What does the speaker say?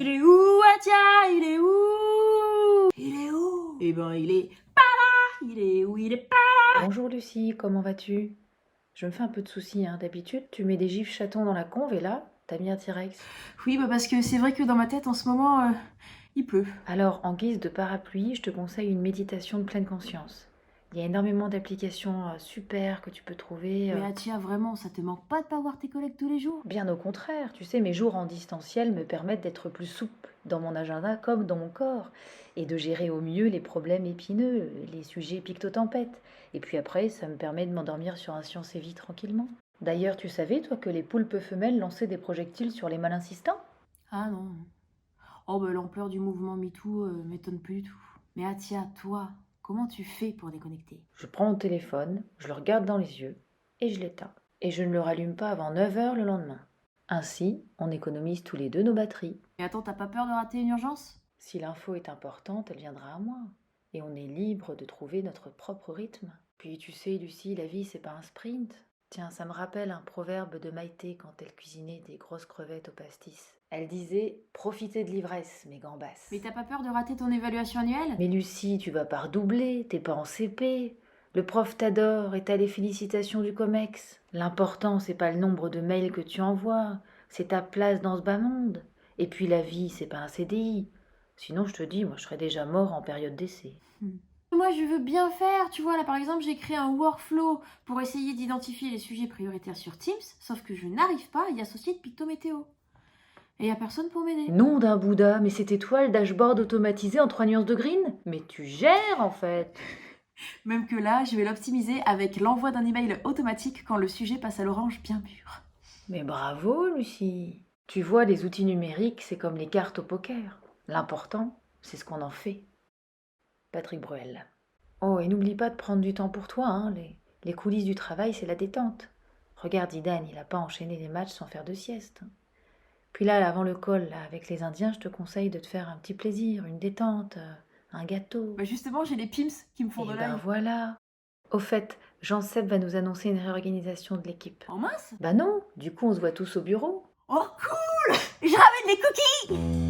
Il est où, Atia? Il est où? Il est où? Eh ben, il est pas là. Il est où? Il est pas là. Bonjour Lucie, comment vas-tu? Je me fais un peu de soucis, hein. D'habitude, tu mets des gifs chatons dans la conve et là, t'as mis un T-Rex. Oui, bah parce que c'est vrai que dans ma tête, en ce moment, il pleut. Alors, en guise de parapluie, je te conseille une méditation de pleine conscience. Il y a énormément d'applications super que tu peux trouver. Mais Atia, vraiment, ça te manque pas de pas voir tes collègues tous les jours? Bien au contraire, tu sais, mes jours en distanciel me permettent d'être plus souple dans mon agenda comme dans mon corps et de gérer au mieux les problèmes épineux, les sujets pictotempêtes. Et puis après, ça me permet de m'endormir sur un Science et Vie tranquillement. D'ailleurs, tu savais, toi, que les poulpes femelles lançaient des projectiles sur les mâles insistants? Ah non. Oh, bah l'ampleur du mouvement MeToo m'étonne plus du tout. Mais Atia, toi, comment tu fais pour déconnecter? Je prends mon téléphone, je le regarde dans les yeux et je l'éteins. Et je ne le rallume pas avant 9 heures le lendemain. Ainsi, on économise tous les deux nos batteries. Et attends, t'as pas peur de rater une urgence? Si l'info est importante, elle viendra à moi. Et on est libre de trouver notre propre rythme. Puis tu sais, Lucie, la vie, c'est pas un sprint. Tiens, ça me rappelle un proverbe de Maïté quand elle cuisinait des grosses crevettes au pastis. Elle disait « Profitez de l'ivresse, mes gambasses ». Mais t'as pas peur de rater ton évaluation annuelle? Mais Lucie, tu vas pas redoubler, t'es pas en CP. Le prof t'adore et t'as les félicitations du COMEX. L'important, c'est pas le nombre de mails que tu envoies, c'est ta place dans ce bas monde. Et puis la vie, c'est pas un CDI. Sinon, je te dis, moi, je serais déjà mort en période d'essai. Moi, je veux bien faire, tu vois, là par exemple, j'ai créé un workflow pour essayer d'identifier les sujets prioritaires sur Teams, sauf que je n'arrive pas à y associer de pictométéo. Et y a personne pour m'aider. Nom d'un Bouddha, mais c'était toi le dashboard automatisé en 3 nuances de green? Mais tu gères en fait. Même que là, je vais l'optimiser avec l'envoi d'un email automatique quand le sujet passe à l'orange bien mûr. Mais bravo, Lucie. Tu vois, les outils numériques, c'est comme les cartes au poker. L'important, c'est ce qu'on en fait. Patrick Bruel. Oh, et n'oublie pas de prendre du temps pour toi, hein. Les coulisses du travail, c'est la détente. Regarde, Zidane, il n'a pas enchaîné les matchs sans faire de sieste. Puis là, avant le call, là, avec les Indiens, je te conseille de te faire un petit plaisir, une détente, un gâteau. Bah justement, j'ai les Pims qui me font Et de ben l'œil. voilà. Au fait, Jean-Seb va nous annoncer une réorganisation de l'équipe. Oh mince! Bah non, du coup on se voit tous au bureau. Oh cool! Je ramène les cookies!